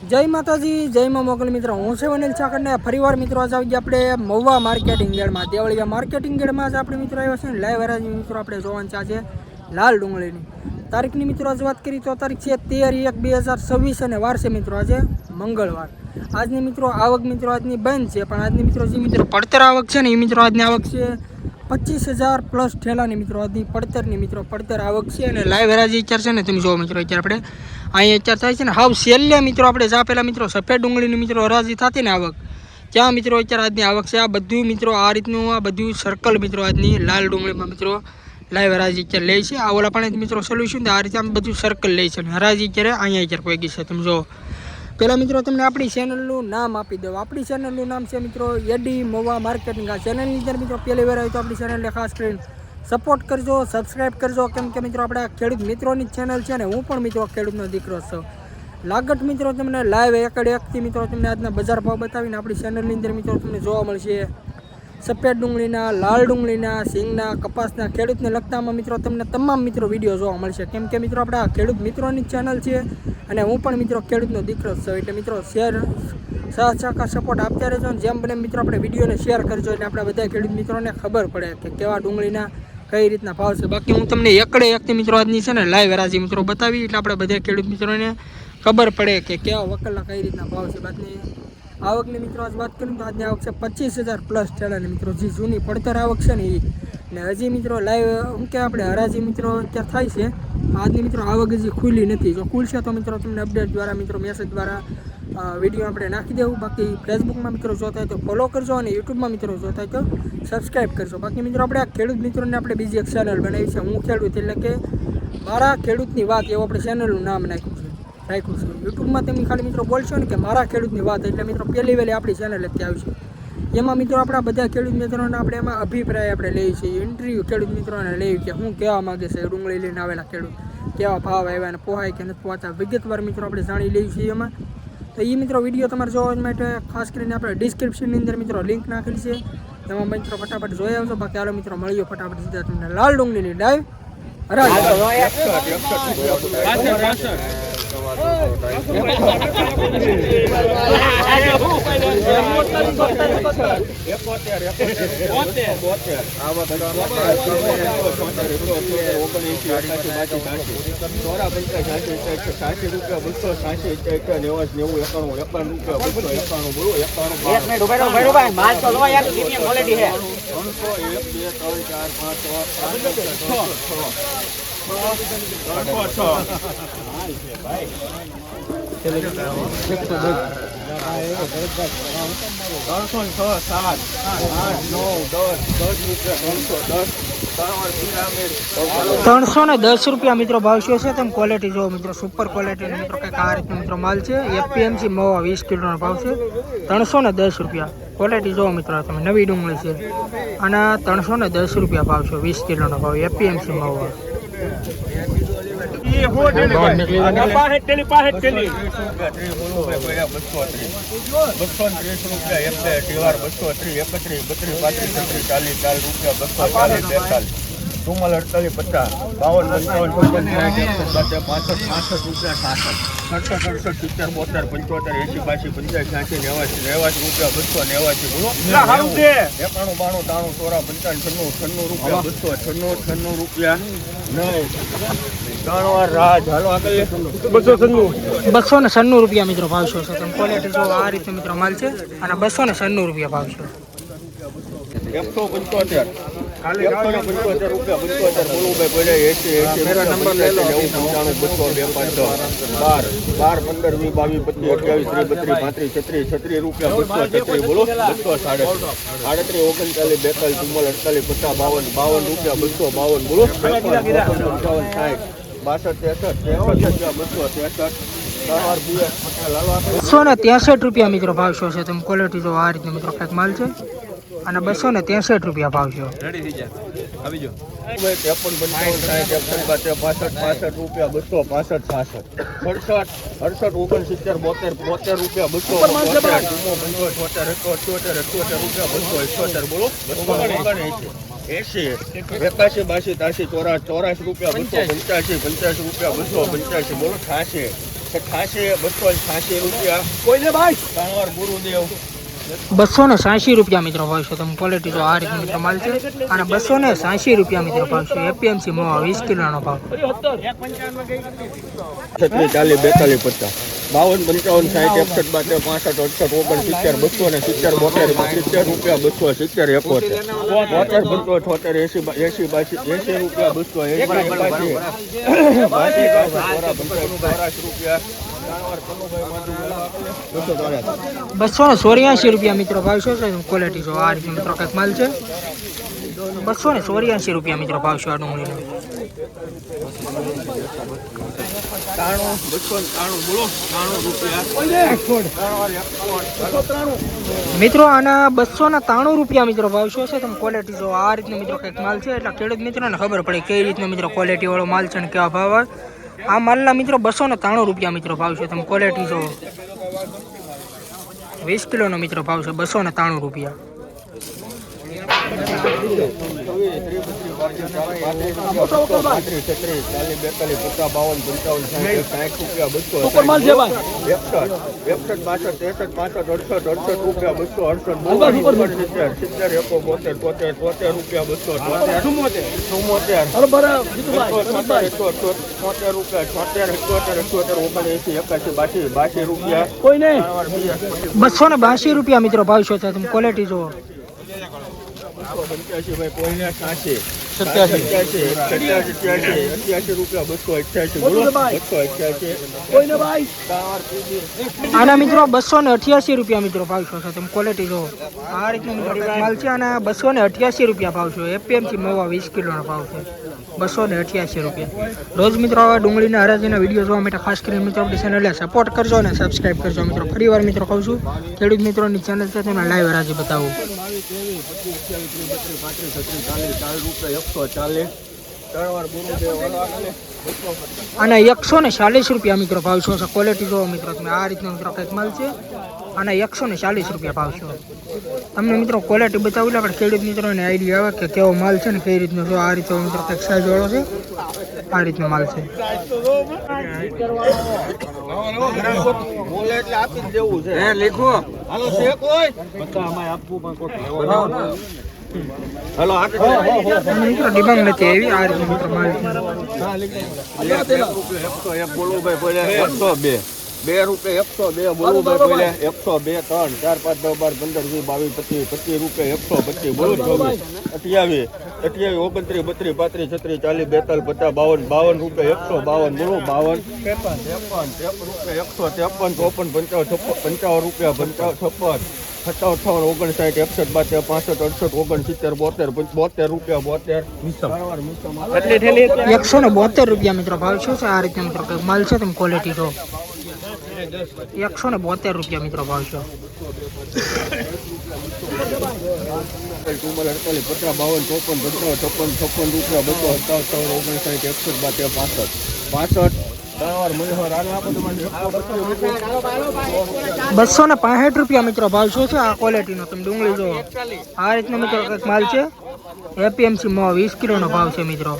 જય માતાજી, જય માં મોગલ મિત્રો. હું છે વનિલ ચાકરને ફરીવાર મિત્રો આજે આવી ગયા આપણે મહુવા માર્કેટિંગ યાર્ડમાં. દેવળિયા માર્કેટિંગ યાર્ડમાં જ આપણે મિત્રો આવ્યા છે ને લાઈવ હરાજી મિત્રો આપણે જોવાનું છે આજે લાલ ડુંગળીની તારીખની મિત્રો આજે વાત કરી તો તારીખ છે 13/1/2026 અને વાર છે મિત્રો આજે મંગળવાર. આજની મિત્રો આવક મિત્રો આજની બંધ છે, પણ આજની મિત્રો જે મિત્રો પડતર આવક છે ને એ મિત્રો આજની આવક છે 25,000 પ્લસ ઠેલાની મિત્રો આજની પડતરની મિત્રો પડતર આવક છે. અને લાઈવ હરાજી અત્યારે છે ને તમે જોવો મિત્રો અત્યારે આપણે અહીંયા અત્યારે થાય છે ને હાવ છેલ્લે મિત્રો આપણે જા પહેલાં મિત્રો સફેદ ડુંગળીની મિત્રો હરાજી થતી ને આવક ત્યાં મિત્રો અત્યારે આજની આવક છે. આ બધું મિત્રો આ રીતનું આ બધું સર્કલ મિત્રો આજની લાલ ડુંગળીમાં મિત્રો લાઈવ હરાજી અત્યારે લે છે. આ ઓલા પણ મિત્રો સોલ્યુશન આ રીતે આમ બધું સર્કલ લે છે અને હરાજી અત્યારે અહીંયા અત્યારે કોઈ ગઈ છે તમે જો. પહેલાં મિત્રો તમને આપણી ચેનલનું નામ આપી દઉં. આપણી ચેનલનું નામ છે મિત્રો એડી મહુવા માર્કેટિંગ. આ ચેનલની અંદર મિત્રો પહેલી વાર આવી તો આપણી ચેનલને ખાસ કરીને સપોર્ટ કરજો, સબસ્ક્રાઈબ કરજો, કેમ કે મિત્રો આપણે ખેડૂત મિત્રોની ચેનલ છે ને હું પણ મિત્રો ખેડૂતનો દીકરો છું. લાગત મિત્રો તમને લાઈવ એકથી મિત્રો તમને આજના બજાર ભાવ બતાવીને આપણી ચેનલની અંદર મિત્રો તમને જોવા મળશે સફેદ ડુંગળીના, લાલ ડુંગળીના, સિંગના, કપાસના ખેડૂતને લગતામાં મિત્રો તમને તમામ મિત્રો વિડીયો જોવા મળશે, કેમ કે મિત્રો આપણે આ ખેડૂત મિત્રોની ચેનલ છે અને હું પણ મિત્રો ખેડૂતનો દીકરો છું. એટલે મિત્રો શેર સહકાર સપોર્ટ આપતા રહેજો અને જેમ બને મિત્રો આપણે વિડીયોને શેર કરજો એટલે આપણે બધા ખેડૂત મિત્રોને ખબર પડે કે કેવા ડુંગળીના કઈ રીતના ભાવ છે. બાકી હું તમને એકથી મિત્રો આજની છે ને લાઈવ હરાજી મિત્રો બતાવી એટલે આપણે બધા ખેડૂત મિત્રોને ખબર પડે કે કેવા વકલના કઈ રીતના ભાવ છે. બાકી આવકની મિત્રો આજ વાત કરીએ તો આજની આવક છે 25,000 પ્લસ ઠેલાની મિત્રો જે જૂની પડતર આવક છે ને એ. ને હજી મિત્રો લાઈવ શું કે આપણે હરાજી મિત્રો અત્યારે થાય છે. આજની મિત્રો આવક હજી ખુલ્લી નથી. જો ખુલશે તો મિત્રો તમને અપડેટ દ્વારા મિત્રો મેસેજ દ્વારા વિડીયો આપણે નાખી દેવું. બાકી ફેસબુકમાં મિત્રો જોતા હોય તો ફોલો કરજો અને યુટ્યુબમાં મિત્રો જોતા હોય તો સબસ્ક્રાઈબ કરજો. બાકી મિત્રો આપણે આ ખેડૂત મિત્રોને આપણે બીજી એક ચેનલ બનાવી છે હું ખેડૂત, એટલે કે મારા ખેડૂતની વાત એવું આપણે ચેનલનું નામ રાખ્યું છે. યુટ્યુબમાં તમે ખાલી મિત્રો બોલશો ને કે મારા ખેડૂતની વાત એટલે મિત્રો પહેલી વહેલી આપણી ચેનલ જ આવશે. એમાં મિત્રો આપણા બધા ખેડૂત મિત્રોને આપણે એમાં અભિપ્રાય આપણે લઈએ છીએ, ઇન્ટરવ્યૂ ખેડૂત મિત્રોને લઈએ કે શું કહેવા માગે છે ડુંગળી લઈને આવેલા ખેડૂત, કેવા ભાવ આવ્યા અને પોહાય કે નથી પહોંચતા વિગતવાર મિત્રો આપણે જાણી લઈએ છીએ એમાં. તો એ મિત્રો વિડીયો તમારે જોવા માટે ખાસ કરીને આપણે ડિસ્ક્રિપ્શનની અંદર મિત્રો લિંક નાખેલી છે, એમાં મિત્રો ફટાફટ જોઈ આવજો. બાકી હાલો મિત્રો મળીએ ફટાફટ સીધા તમને લાલ ડુંગળીની ડાઈવ હરાજી. ₹310 મિત્રો ભાવ છે. તમે ક્વોલિટી જોવો મિત્રો, સુપર ક્વોલિટીનો મિત્રો કંઈક આ રીતનો મિત્રો માલ છે. એપીએમસી મહુવા 20 કિલોનો ભાવ છે ₹310. ક્વોલિટી જોવો મિત્રો, તમે નવી ડુંગળી છે અને ₹310 ભાવ છે. 20 કિલોનો ભાવ એપીએમસી મહુવા. રૂમાલ 48, 50, 52, 55, 65, 66, 67, 68, 70, 72, 80, 85, 85, 90, 90 રૂપિયા 290 ₹296 મિત્રો ભાવ છે. તમે ક્વોલિટી જો આ રીતે મિત્રો માલ છે અને ₹296 ભાવ છે. 175 રૂપિયા 75 બોલુભાઈ બોલે 80 નંબર લઈ લો 95 12 15 20 22 23 27 32 રૂપિયા 236 બોલો 237 39 39 42 44 45 ₹263 મિત્રો ભાવ છે. તમે ક્વોલિટી જો આ રીતે મિત્રો કંઈક માલ છે અને ₹263 ભાવ છે. આવી જો 53 55 65 રૂપિયા 265 66 68 69 72 રૂપિયા 278 બોલો 80 81 82 83 84 રૂપિયા 285 85 રૂપિયા 285 બોલો 88 88 286 રૂપિયા કોઈને ભાઈ કાણવાર ગુરુદેવ 286 રૂપિયા મિત્રો ભાવ છે. તમે ક્વોલિટી જો આ રીતે મિત્રો માલ છે અને 286 રૂપિયા મિત્રો ભાવ છે. એપીએમસી મવા 20 કિલોનો ભાવ. 36 40 42 50 52 55 60 61 62 65 68 270 રૂપિયા 270 80 રૂપિયા 284 રૂપિયા મિત્રો ભાવ છે. ક્વોલિટી જો આ રીતે મિત્રો કંઈક માલ છે. 284 રૂપિયા મિત્રો ભાવ છે આ ડુંગળીનો. 293 બોલો 93 મિત્રો આના 293 રૂપિયા મિત્રો ભાવ શું છે. તમે ક્વોલિટી જો આ રીતનો મિત્રો કંઈક માલ છે એટલે ખેડૂત મિત્રોને ખબર પડે કઈ રીતનો મિત્રો ક્વોલિટી વાળો માલ છે અને કેવા ભાવ આવે. આ માલના મિત્રો 293 રૂપિયા મિત્રો ભાવ છે. તમે ક્વોલિટી જો 20 કિલોનો મિત્રો ભાવ છે. 293 રૂપિયા. કોઈ નહીં 282 રૂપિયા મિત્રો ભાવ છે. તમે ક્વોલિટી જો 85 ભાઈ કોઈને 87 88 રૂપિયા 288 બોલો 288 કોઈને ભાઈ આના મિત્રો 288 રૂપિયા મિત્રો ભાવ છે. તમે ક્વોલિટી જો આ રીતનો મિત્રો માલ છે. આના 288 રૂપિયા ભાવ છે. એપીએમસી મવા 20 કિલોનો ભાવ છે. 288 રૂપિયા. રોજ મિત્રો આવા ડુંગળીના હરાજીના વિડીયો જોવા માટે ખાસ કરીને મિત્રો આપણી ચેનલને સપોર્ટ કરજો અને સબસ્ક્રાઈબ કરજો મિત્રો. ફરીવાર મિત્રો કહું છું ખેડૂત મિત્રોની ચેનલ છે તેમાં લાઈવ હરાજી બતાવું. 140 અને 140 રૂપિયા મિત્રો ભાવ છે. ક્વોલિટી જોવો મિત્રો તમે આ રીતનો મિત્રો કંઈક માલ છે. અને 140 રૂપિયા ભાવ છે. તમને મિત્રો ક્વોલિટી બતાવી લે પણ ખેડૂત મિત્રોને આઈડિયા આવે કે કેવો માલ છે ને કઈ રીતનો જો આ રીતનો મિત્રો કંઈક સાઈઝ વાળો છે. આ રીતનો માલ છે. બોલે એટલે આપી જ દેવું છે. હે લીખો હાલો છે કોઈ આમાં આપવું પણ કોક હાલો મિત્રો ડિમાન્ડ નથી એવી આ રીતનો મિત્રો માલ છે. 101 બોલું ભાઈ બોલે 102 2 રૂપિયા 102 બોલું ભાઈ બોલે 102 3 4 5 10 12 15 20 22 25 રૂપિયા 125 બોલું 28 28 29 32 33 36 40 42 50 52 52 રૂપિયા 152 52 રૂપિયા 153 રૂપિયા 55 57 58 59 172 રૂપિયા મિત્રો ભાવ છે. આ રીતે મિત્રો કંઈક માલ છે. તમે ક્વોલિટી જો 172 રૂપિયા મિત્રો ભાવ છે. 265 રૂપિયા મિત્રો ભાવ શું છે. આ ક્વોલિટીનો તમે ડુંગળી જો આ રીતનો મિત્રો કંઈક માલ છે. એપીએમસી માં 20 કિલોનો ભાવ છે મિત્રો.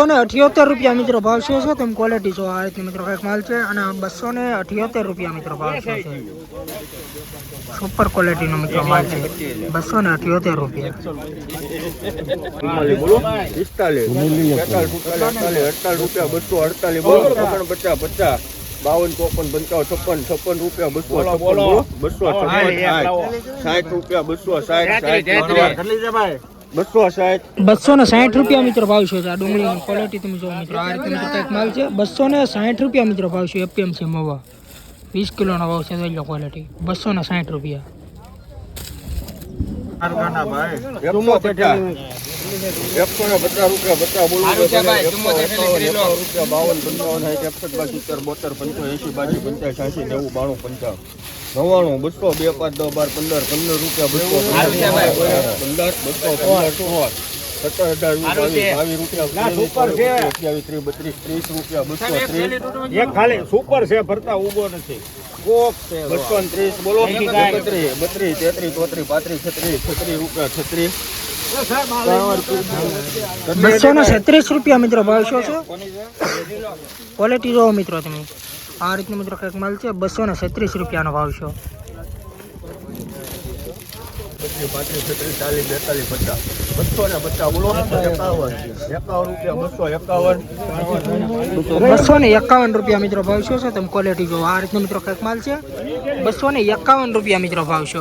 278 રૂપિયા મિત્રો ભાવ શું છે. તમે ક્વોલિટી જો આ રીતની મિત્રો કંઈક માલ છે. અને 278 રૂપિયા મિત્રો ભાવ શું છે. સુપર ક્વોલિટીનો મિત્રો માલ છે. 278 રૂપિયા. 248 બોલો 50 52 54 55 56 રૂપિયા 260 રૂપિયા 260 260 રૂપિયા મિત્રો ભાવ છે. આ ડુંગળીની ક્વોલિટી તમે જો મિત્રો આ રીતે મિત્રો કંઈક માલ છે. 260 રૂપિયા મિત્રો ભાવ છે. એપીએમસી મવા 20 કિલોનો ભાવ છે. જોઈ લો ક્વોલિટી 260 રૂપિયા. 150 રૂપિયા બચ્ચા બોલું રૂપિયા 52 55 61 72 75 80 85 90 92 95 200 5 10 12 15 રૂપિયા એક ખાલી સુપર છે ભરતા ઉભો નથી કોક છે 230 બોલો 32 33 34 35 36 રૂપિયા 36 236 રૂપિયા મિત્રો ભાવશો છે. ક્વોલિટી જોવો મિત્રો તમે, આ રીતનો મિત્રો કંઈક માલ છે. 236 રૂપિયાનો ભાવ છે. 251 રૂપિયા મિત્રો ભાવ છે. તમે ક્વોલિટી જોવો, આ રીતનો મિત્રો કંઈક માલ છે. 251 રૂપિયા મિત્રો ભાવ છે.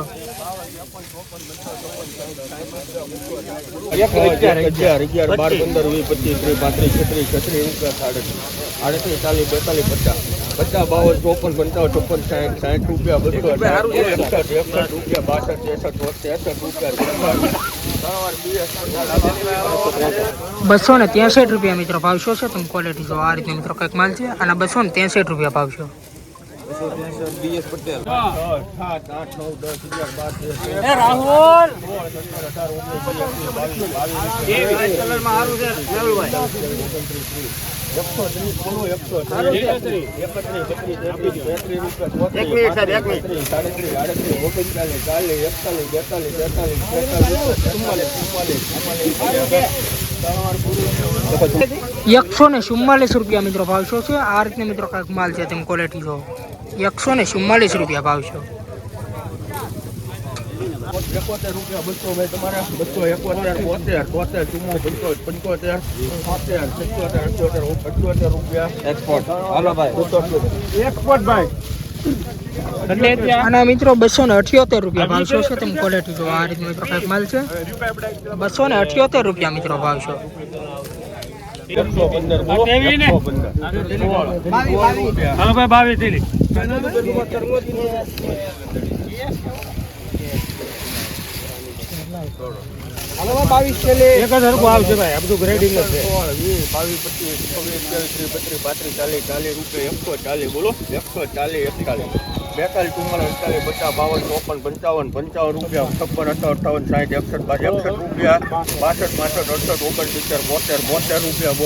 11 12 15 20 25 30 35 36 37 38 40 42 50 52 54 55 56 60 રૂપિયા 261 રૂપિયા 263 રૂપિયા મિત્રો ભાવ છે. તમે ક્વોલિટી જો, આ રીતે મિત્રો કંઈક માલ છે. અને 263 રૂપિયા ભાવ છે. રાહુલ રૂપિયા મિત્રો ભાવ છે. આ રીતના મિત્રો કાંઈક માલ છે. તમે ક્વોલિટી જો, 144 રૂપિયા ભાવ છે. 71 રૂપિયા 200 ભાઈ તમારા 271 72 73 75 78 રૂપિયા એક્સપોર્ટ. હાલો ભાઈ એક્સપોર્ટ ભાઈ. અને મિત્રો 278 રૂપિયા ભાવ છે. તમે ક્વોલિટી જો, આ રીતનો મિત્રો કાંઈક માલ છે. 278 રૂપિયા મિત્રો ભાવ છે. 115 બોલો 115 હાલો ભાઈ 22 હાલો 22 છેલ્લે એક જ હરખું આવશે ભાઈ. આ બધું ગ્રેડિંગ જ છે. 22 25 26 27 30 40 40 બોલો 140 41 42 44 45 52 55 રૂપિયા 56 58 58 60 61 રૂપિયા 62 65 68 69 રૂપિયા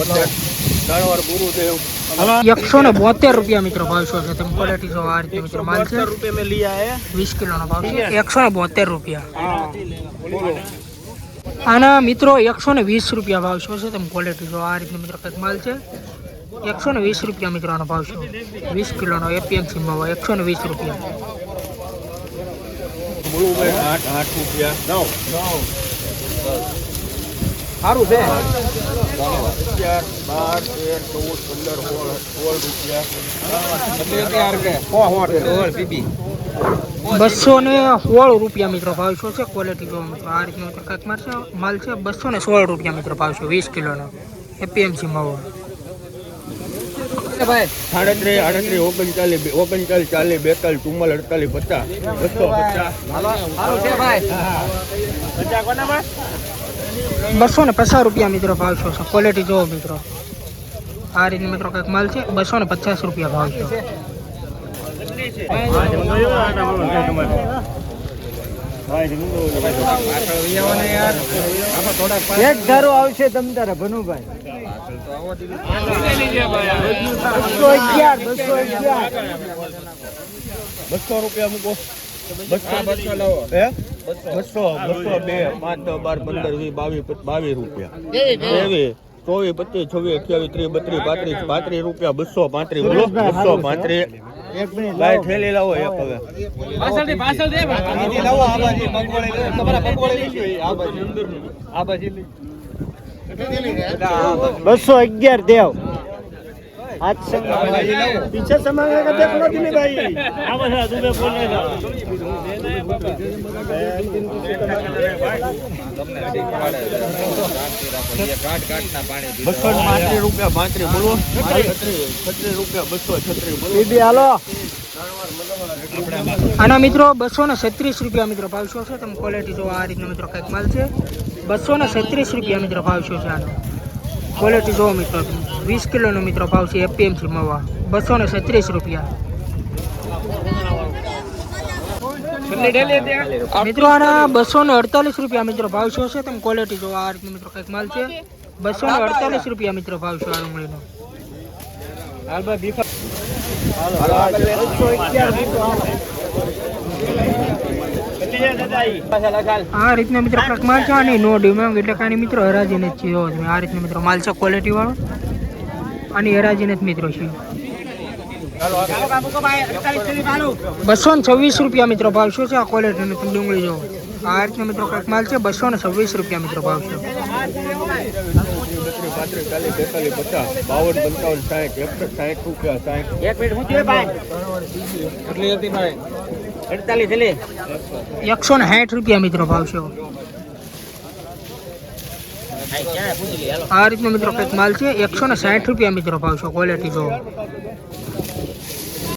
72 ગુરુદેવ 172 રૂપિયા મિત્રો ભાવ છે. તમે ક્વોલિટી જો, આ રીતે મિત્રો માલ છે. 70 में लिया है 20 કિલોનો ભાવ છે. 172 રૂપિયા. આના મિત્રો 120 રૂપિયા ભાવ છે. તમે ક્વોલિટી જો, આ રીતનો મિત્રો કંઈક માલ છે. 120 રૂપિયા મિત્રો આનો ભાવ છે. 20 કિલોનો એપીએમસી માં 120 રૂપિયા. બોલુભાઈ 8 રૂપિયા 9 સારું છે. 11 216 રૂપિયા મિત્રો ભાવ છે. ક્વોલિટી જો મિત્રો, આ રીતનો કંઈક માલ છે. 216 રૂપિયા મિત્રો ભાવ છે. 20 કિલોનો એપીએમસી માં. 38 39 39 40 42 44 250 રૂપિયા મિત્રો ભાવ છે. ક્વોલિટી જોવો મિત્રો, આ રીતનો મિત્રો કંઈક માલ છે. 250 રૂપિયા ભાવ છે. એક ધારો આવશે તમ તારે ભનુભાઈ. 200 રૂપિયા મૂકો 200 લાવો 200 202 5 10 12 15 20 22 રૂપિયા 23 24 25 26 28 30 32 35 રૂપિયા 235 બોલો 235 એક મિનિટ ભાઈ ઠેલી લાવો એક હવે પાછળ દે ભાઈ લાવો. આ બાજુ મગવળે તમારા મગવળે લઈ આ બાજુ આ બાજુ 211 દેવ आज से पीछे समय का देखना भी नहीं भाई. आ बस दुबे बोलने का 235 રૂપિયા 35 બોલો 36 રૂપિયા 236 બોલો દીદી હાલો. આના મિત્રો 236 રૂપિયા મિત્રો ભાવ છે. તમે ક્વોલિટી જો, આ રીતનો મિત્રો કંઈક માલ છે. 236 રૂપિયા મિત્રો ભાવ છે આનો. ક્વોલિટી જોવો મિત્રો, 20 કિલોનો મિત્રો ભાવ છે એપીએમસી મવા, 236 રૂપિયા. મિત્રો આના 248 રૂપિયા મિત્રો ભાવ છે. તમે ક્વોલિટી જોવો, આ રીતનું મિત્રો કંઈક માલ છે. 248 રૂપિયા મિત્રો ભાવ છે આ ડુંગળીનો. આ રીતનો મિત્રો કંઈક માલ છે. આની નો ડિમાન્ડ એટલે કાંઈ મિત્રો હરાજી નથી છે. જોવો તમે આ રીતનો મિત્રો માલ છે ક્વોલિટી વાળો. આની હરાજી નથી મિત્રો છે. 226 રૂપિયા મિત્રો ભાવ શું છે આ ક્વોલિટીનો તમે ડુંગળી જોવો. આ રીતનો મિત્રો કંઈક માલ છે. 226 રૂપિયા મિત્રો ભાવ છે. 32, 33, 40, 45, 160 રૂપિયા મિત્રો ભાવ છે. આ રીતનો મિત્રો કંઈક માલ છે. 160 રૂપિયા મિત્રો ભાવ છે. ક્વોલિટી જોવો.